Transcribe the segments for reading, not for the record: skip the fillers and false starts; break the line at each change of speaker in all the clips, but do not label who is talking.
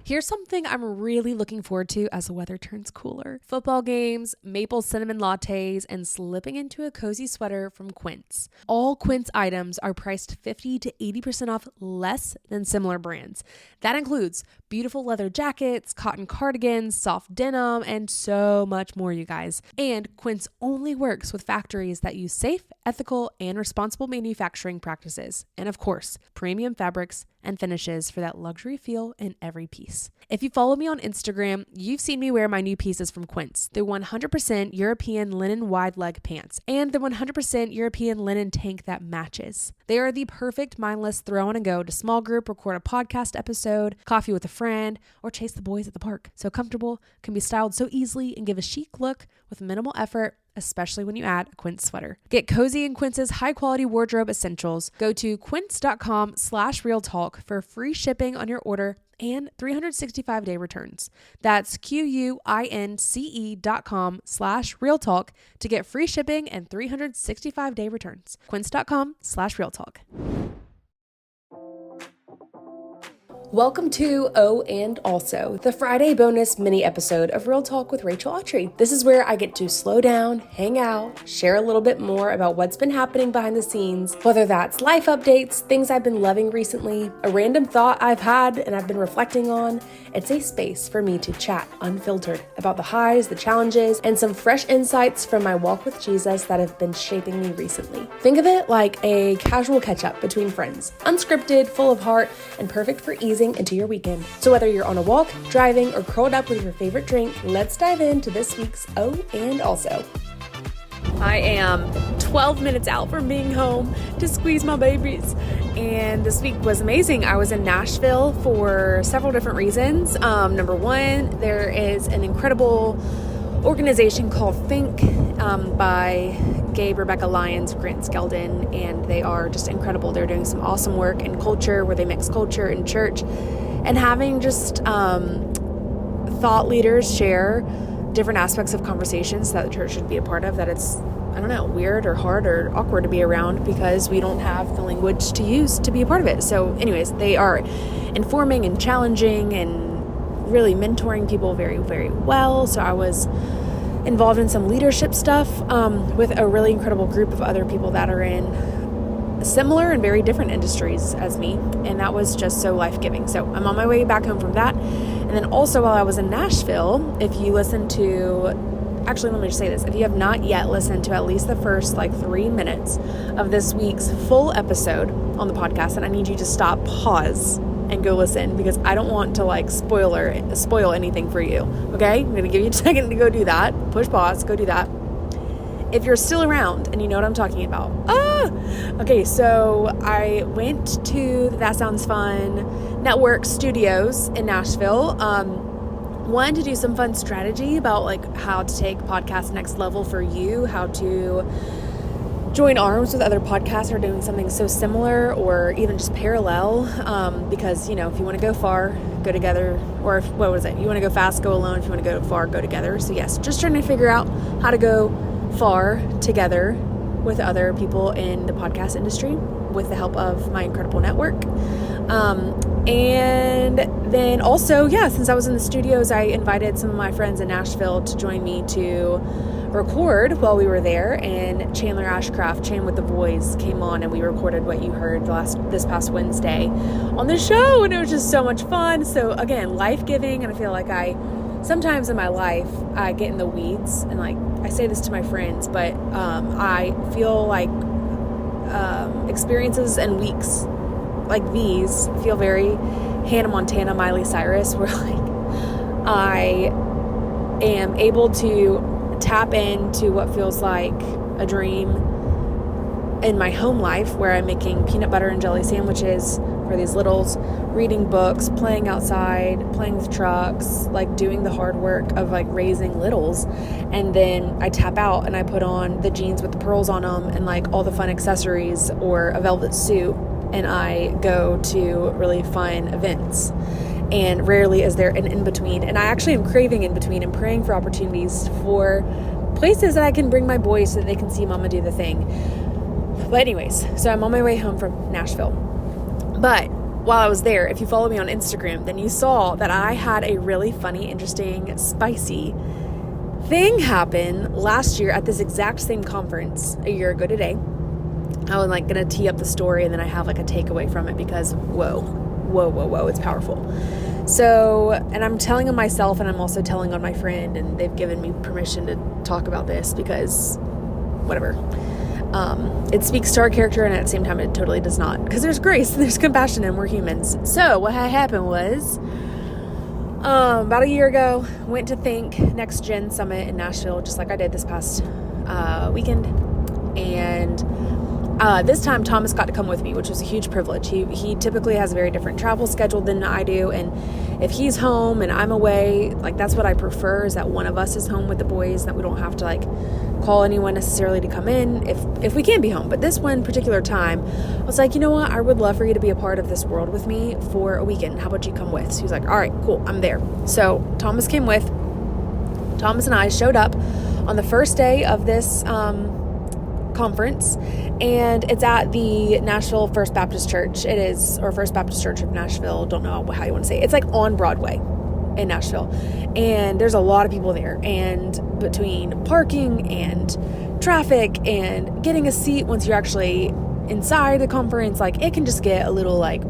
Here's something I'm really looking forward to as the weather turns cooler. Football games, maple cinnamon lattes, and slipping into a cozy sweater from Quince. All Quince items are priced 50 to 80% off less than similar brands. That includes beautiful leather jackets, cotton cardigans, soft denim, and so much more, you guys. And Quince only works with factories that use safe, ethical, and responsible manufacturing practices. And of course, premium fabrics and finishes for that luxury feel in every piece. If you follow me on Instagram, you've seen me wear my new pieces from Quince, the 100% European linen wide leg pants and the 100% European linen tank that matches. They are the perfect mindless throw on and go to small group, record a podcast episode, coffee with a friend, or chase the boys at the park. So comfortable, can be styled so easily, and give a chic look with minimal effort, especially when you add a Quince sweater. Get cozy in Quince's high-quality wardrobe essentials. Go to quince.com/realtalk for free shipping on your order and 365-day returns. That's QUINCE.com/realtalk to get free shipping and 365-day returns. Quince.com/realtalk. Welcome to Oh and Also, the Friday bonus mini episode of Real Talk with Rachel Autry. This is where I get to slow down, hang out, share a little bit more about what's been happening behind the scenes, whether that's life updates, things I've been loving recently, a random thought I've had and I've been reflecting on. It's a space for me to chat unfiltered about the highs, the challenges, and some fresh insights from my walk with Jesus that have been shaping me recently. Think of it like a casual catch-up between friends, unscripted, full of heart, and perfect for easing into your weekend. So whether you're on a walk, driving, or curled up with your favorite drink, let's dive into this week's Oh and Also. I am 12 minutes out from being home to squeeze my babies, and this week was amazing. I was in Nashville for several different reasons. Number one, there is an incredible organization called Think by Gabe, Rebecca Lyons, Grant Skeldon, and they are just incredible. They're doing some awesome work in culture where they mix culture and church, and having just thought leaders share different aspects of conversations that the church should be a part of, that it's, I don't know, weird or hard or awkward to be around because we don't have the language to use to be a part of it. So anyways, they are informing and challenging and really mentoring people very, very well. So I was involved in some leadership stuff with a really incredible group of other people that are in similar and very different industries as me, and that was just so life-giving. So I'm on my way back home from that. And then also while I was in Nashville, if you listen to, actually let me just say this, if you have not yet listened to at least the first 3 minutes of this week's full episode on the podcast, then I need you to stop, pause, and go listen, because I don't want to spoil anything for you. Okay, I'm gonna give you a second to go do that. Push pause, go do that. If you're still around and you know what I'm talking about. Okay, so I went to That Sounds Fun Network Studios in Nashville. One, to do some fun strategy about how to take podcast next level for you, how to join arms with other podcasts who are doing something so similar or even just parallel, because, if you want to go far, go together, or you want to go fast, go alone. If you want to go far, go together. So yes, just trying to figure out how to go far together with other people in the podcast industry with the help of my incredible network. And then also, since I was in the studios, I invited some of my friends in Nashville to join me to record while we were there, and Chandler Ashcraft, Chan with the Boys, came on and we recorded what you heard this past Wednesday on the show, and it was just so much fun. So again, life-giving, and I feel like sometimes in my life I get in the weeds, and I say this to my friends, but I feel like experiences and weeks like these feel very Hannah Montana, Miley Cyrus, where I am able to tap into what feels like a dream in my home life, where I'm making peanut butter and jelly sandwiches for these littles, reading books, playing outside, playing with trucks, doing the hard work of raising littles. And then I tap out and I put on the jeans with the pearls on them and all the fun accessories, or a velvet suit, and I go to really fun events. And rarely is there an in-between. And I actually am craving in-between and praying for opportunities for places that I can bring my boys so that they can see mama do the thing. But anyways, so I'm on my way home from Nashville. But while I was there, if you follow me on Instagram, then you saw that I had a really funny, interesting, spicy thing happen last year at this exact same conference a year ago today. I'm like gonna tee up the story and then I have like a takeaway from it because whoa, it's powerful. So, and I'm telling on myself and I'm also telling on my friend, and they've given me permission to talk about this because whatever. It speaks to our character, and at the same time it totally does not, because there's grace, there's compassion, and we're humans. So what had happened was, about a year ago, went to Think Next Gen Summit in Nashville, just like I did this past weekend. And this time Thomas got to come with me, which was a huge privilege. He typically has a very different travel schedule than I do, and if he's home and I'm away, like that's what I prefer, is that one of us is home with the boys, and that we don't have to like call anyone necessarily to come in if we can be home. But this one particular time, I was like, you know what, I would love for you to be a part of this world with me for a weekend. How about you come with? So he was like, all right, cool, I'm there. So Thomas came with. Thomas and I showed up on the first day of this conference, and it's at the Nashville First Baptist Church. It is, or First Baptist Church of Nashville, don't know how you want to say it. It's like on Broadway in Nashville, and there's a lot of people there, and between parking and traffic and getting a seat once you're actually inside the conference, like it can just get a little like,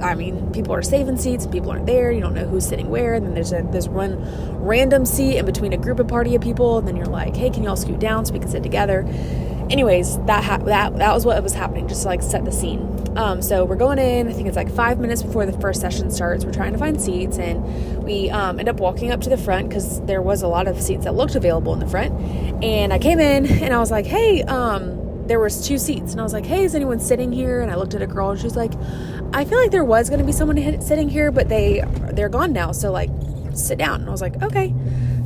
I mean, people are saving seats and people aren't there. You don't know who's sitting where. And then there's one random seat in between a group of party of people. And then you're like, hey, can y'all scoot down so we can sit together? Anyways, that was what was happening, just to like set the scene. So we're going in, I think it's like 5 minutes before the first session starts. We're trying to find seats, and we end up walking up to the front because there was a lot of seats that looked available in the front. And I came in and I was like, hey, there was 2 seats, and I was like, hey, is anyone sitting here? And I looked at a girl and she's like, I feel like there was going to be someone sitting here, but they're gone now. So like sit down. And I was like, okay.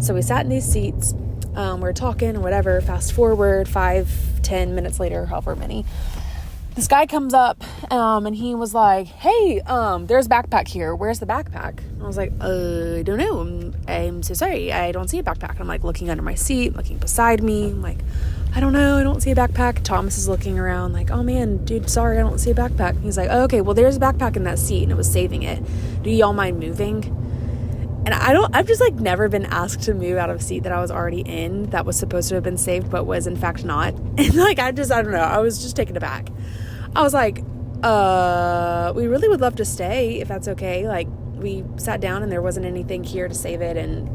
So we sat in these seats. We were talking or whatever. Fast forward 5-10 minutes later, however many, this guy comes up, and he was like, hey, there's a backpack here. Where's the backpack? And I was like, I don't know. I'm so sorry. I don't see a backpack. I'm like looking under my seat, looking beside me. I'm like, I don't know. I don't see a backpack. Thomas is looking around like, oh man, dude, sorry. I don't see a backpack. He's like, oh, okay, well, there's a backpack in that seat and it was saving it. Do y'all mind moving? And I've just like never been asked to move out of a seat that I was already in that was supposed to have been saved, but was in fact not. And like, I don't know. I was just taken aback. I was like, we really would love to stay if that's okay. Like, we sat down and there wasn't anything here to save it. And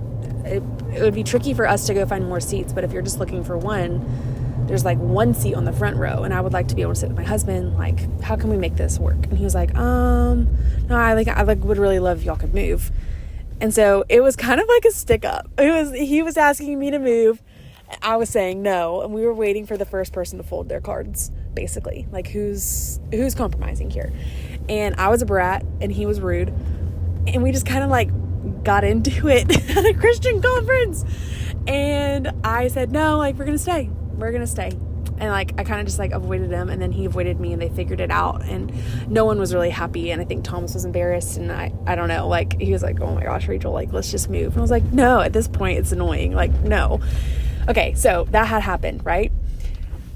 it would be tricky for us to go find more seats. But if you're just looking for one, there's like one seat on the front row, and I would like to be able to sit with my husband. Like, how can we make this work? And he was like, no, I would really love if y'all could move. And so it was kind of like a stick up. He was asking me to move. I was saying no, and we were waiting for the first person to fold their cards, basically. Like, who's compromising here? And I was a brat, and he was rude, and we just kind of like got into it at a Christian conference. And I said, no, like, we're gonna stay. And like, I kind of just like avoided him, and then he avoided me, and they figured it out, and no one was really happy. And I think Thomas was embarrassed, and I don't know, like, he was like, oh my gosh, Rachel, like, let's just move. And I was like, no, at this point it's annoying, like, no. Okay, so that had happened, right?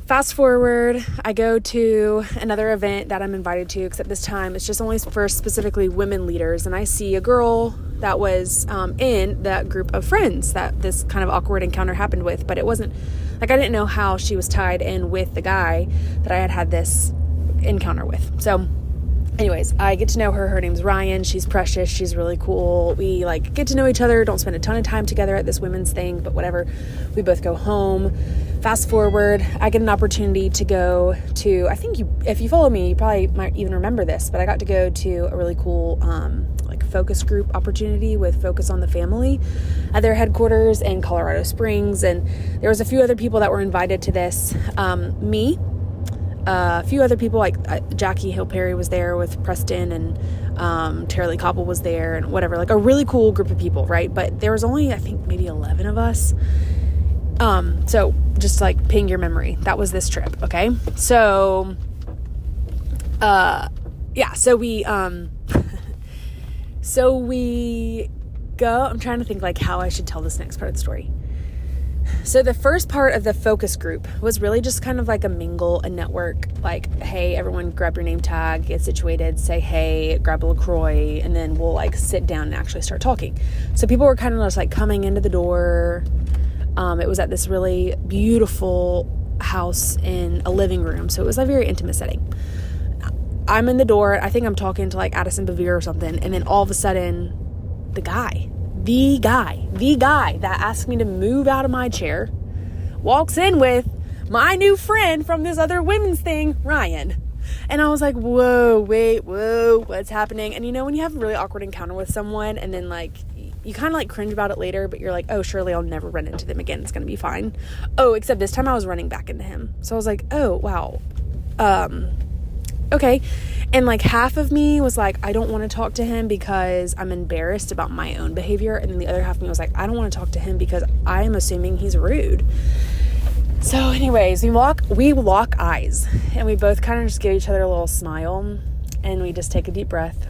Fast forward, I go to another event that I'm invited to, except this time it's just only for specifically women leaders. And I see a girl that was in that group of friends that this kind of awkward encounter happened with, but it wasn't, like, I didn't know how she was tied in with the guy that I had this encounter with. So anyways, I get to know her. Her name's Ryan. She's precious. She's really cool. We like get to know each other. Don't spend a ton of time together at this women's thing, but whatever. We both go home. Fast forward, I get an opportunity to go to, I think if you follow me, you probably might even remember this, but I got to go to a really cool like focus group opportunity with Focus on the Family at their headquarters in Colorado Springs. And there was a few other people that were invited to this. Me, a few other people, like Jackie Hill Perry was there with Preston, and Tara Lee Koppel was there, and whatever, like a really cool group of people, right? But there was only, I think, maybe 11 of us. So just like ping your memory, that was this trip. Okay. So, yeah, so we go, I'm trying to think like how I should tell this next part of the story. So the first part of the focus group was really just kind of like a mingle, a network, like, hey, everyone grab your name tag, get situated, say hey, grab a LaCroix, and then we'll like sit down and actually start talking. So people were kind of just like coming into the door. It was at this really beautiful house in a living room. So it was a very intimate setting. I'm in the door. I think I'm talking to like Addison Bevere or something. And then all of a sudden, the guy that asked me to move out of my chair walks in with my new friend from this other women's thing, Ryan. And I was like, whoa, what's happening? And you know, when you have a really awkward encounter with someone and then like, you kind of like cringe about it later, but you're like, oh, surely I'll never run into them again. It's going to be fine. Oh, except this time I was running back into him. So I was like, oh, wow. Okay. And like half of me was like, I don't want to talk to him because I'm embarrassed about my own behavior. And then the other half of me was like, I don't want to talk to him because I am assuming he's rude. So anyways, we lock eyes and we both kind of just give each other a little smile and we just take a deep breath.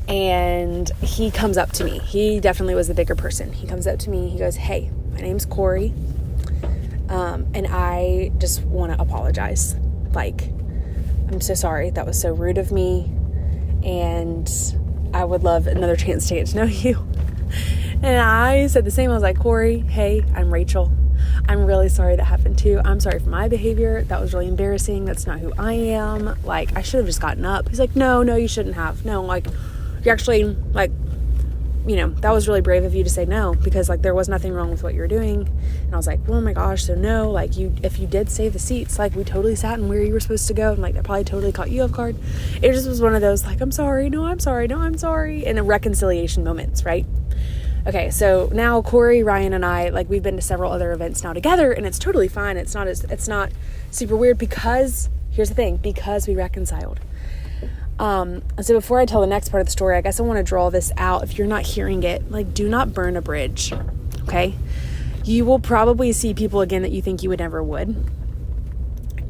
And he comes up to me. He definitely was the bigger person. He comes up to me. He goes, hey, my name's Corey. And I just want to apologize. Like, I'm so sorry. That was so rude of me. And I would love another chance to get to know you. And I said the same. I was like, Corey, hey, I'm Rachel. I'm really sorry that happened to you. I'm sorry for my behavior. That was really embarrassing. That's not who I am. Like, I should have just gotten up. He's like, no, you shouldn't have. No, like, you're actually, like, you know, that was really brave of you to say no, because like there was nothing wrong with what you were doing. And I was like, oh my gosh, so no, like if you did save the seats, like we totally sat in where you were supposed to go, and like that probably totally caught you off guard. It just was one of those like, I'm sorry, and a reconciliation moments, right? Okay, so now Corey, Ryan, and I, like, we've been to several other events now together, and it's totally fine. It's not super weird because here's the thing, because we reconciled. So before I tell the next part of the story, I guess I want to draw this out. If you're not hearing it, like, do not burn a bridge, okay? You will probably see people again that you think you would never would.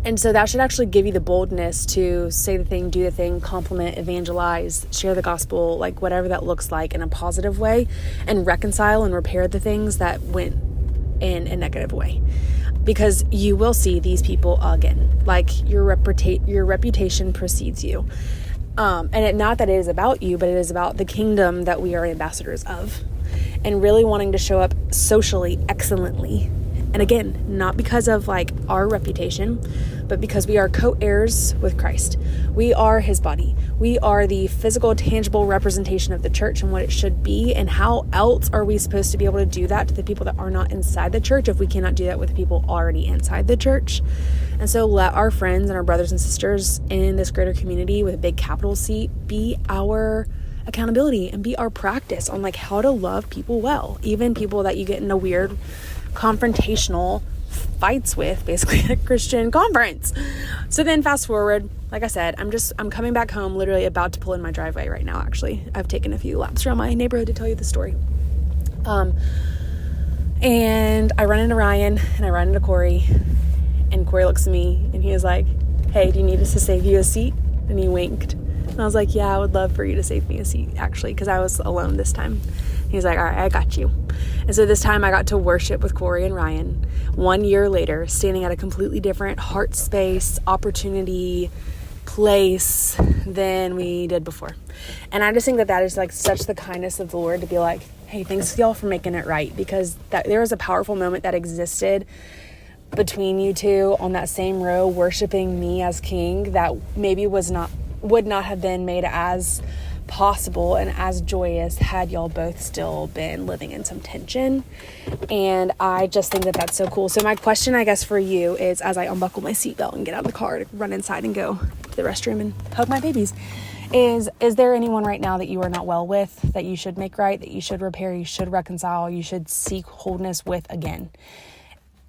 And so that should actually give you the boldness to say the thing, do the thing, compliment, evangelize, share the gospel, like whatever that looks like in a positive way, and reconcile and repair the things that went in a negative way. Because you will see these people again. Like, your reputation precedes you. Not that it is about you, but it is about the kingdom that we are ambassadors of, and really wanting to show up socially excellently. And again, not because of like our reputation, but because we are co-heirs with Christ. We are his body. We are the physical, tangible representation of the church and what it should be. And how else are we supposed to be able to do that to the people that are not inside the church if we cannot do that with the people already inside the church? And so let our friends and our brothers and sisters in this greater community with a big capital C be our accountability and be our practice on like how to love people well, even people that you get in a weird confrontational fights with, basically at a Christian conference. So then fast forward, like I said, I'm coming back home, literally about to pull in my driveway right now. Actually, I've taken a few laps around my neighborhood to tell you the story. And I run into Ryan and I run into Corey, and Corey looks at me and he was like, hey, do you need us to save you a seat? And he winked. And I was like, yeah, I would love for you to save me a seat, actually, because I was alone this time. He's like, all right, I got you. And so this time I got to worship with Corey and Ryan 1 year later, standing at a completely different heart space, opportunity, place than we did before. And I just think that is like such the kindness of the Lord to be like, hey, thanks y'all for making it right, because there was a powerful moment that existed between you two on that same row worshiping me as king that maybe would not have been made as possible and as joyous had y'all both still been living in some tension. And I just think that that's so cool. So my question, I guess, for you is, as I unbuckle my seatbelt and get out of the car to run inside and go to the restroom and hug my babies, is there anyone right now that you are not well with, that you should make right, that you should repair, you should reconcile, you should seek wholeness with again?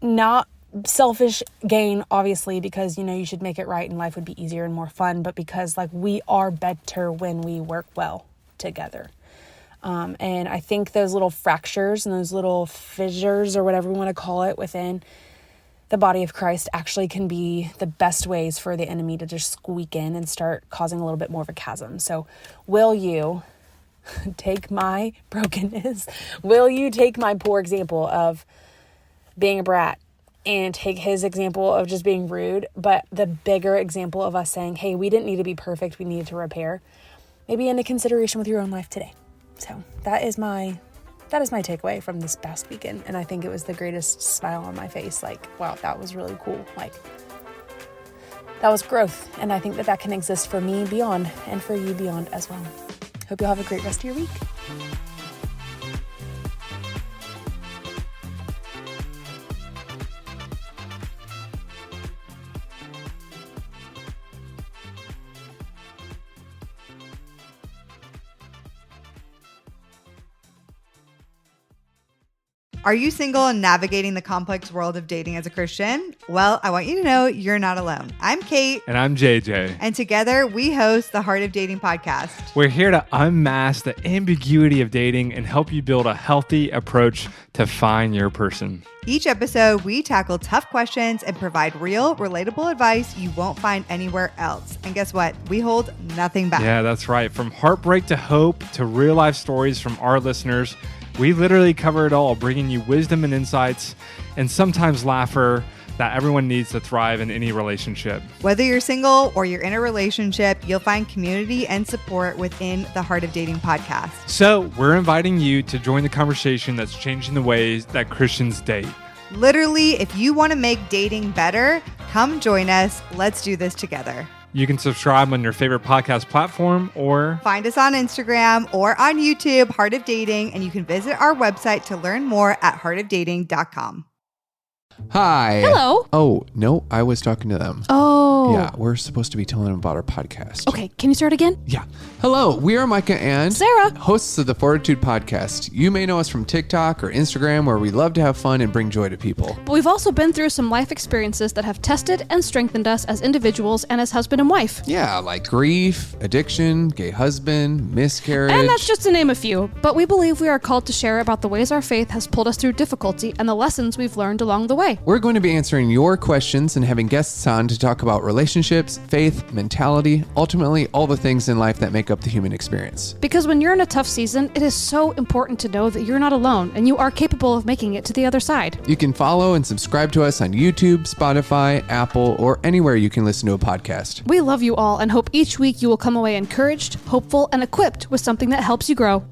Not selfish gain, obviously, because you should make it right and life would be easier and more fun, but because like we are better when we work well together. And I think those little fractures and those little fissures, or whatever we want to call it, within the body of Christ actually can be the best ways for the enemy to just squeak in and start causing a little bit more of a chasm. So will you take my brokenness? Will you take my poor example of being a brat and take his example of just being rude, but the bigger example of us saying, hey, we didn't need to be perfect, we needed to repair, maybe into consideration with your own life today. So that is my takeaway from this past weekend. And I think it was the greatest smile on my face. Like, wow, that was really cool. Like, that was growth. And I think that can exist for me beyond and for you beyond as well. Hope you'll have a great rest of your week.
Are you single and navigating the complex world of dating as a Christian? Well, I want you to know you're not alone. I'm Cait.
And I'm JJ.
And together we host the Heart of Dating podcast.
We're here to unmask the ambiguity of dating and help you build a healthy approach to find your person.
Each episode, we tackle tough questions and provide real, relatable advice you won't find anywhere else. And guess what? We hold nothing back.
Yeah, that's right. From heartbreak to hope to real life stories from our listeners, we literally cover it all, bringing you wisdom and insights and sometimes laughter that everyone needs to thrive in any relationship.
Whether you're single or you're in a relationship, you'll find community and support within the Heart of Dating podcast.
So we're inviting you to join the conversation that's changing the ways that Christians date.
Literally, if you want to make dating better, come join us. Let's do this together.
You can subscribe on your favorite podcast platform or
find us on Instagram or on YouTube, Heart of Dating, and you can visit our website to learn more at heartofdating.com.
Hi.
Hello.
Oh, no, I was talking to them.
Oh.
Yeah, we're supposed to be telling them about our podcast.
Okay, can you start again?
Yeah. Hello, we are Micah and
Sarah,
hosts of the Fortitude podcast. You may know us from TikTok or Instagram, where we love to have fun and bring joy to people.
But we've also been through some life experiences that have tested and strengthened us as individuals and as husband and wife.
Yeah, like grief, addiction, gay husband, miscarriage.
And that's just to name a few. But we believe we are called to share about the ways our faith has pulled us through difficulty and the lessons we've learned along the way.
We're going to be answering your questions and having guests on to talk about relationships, faith, mentality, ultimately all the things in life that make up the human experience.
Because when you're in a tough season, it is so important to know that you're not alone and you are capable of making it to the other side.
You can follow and subscribe to us on YouTube, Spotify, Apple, or anywhere you can listen to a podcast.
We love you all and hope each week you will come away encouraged, hopeful, and equipped with something that helps you grow.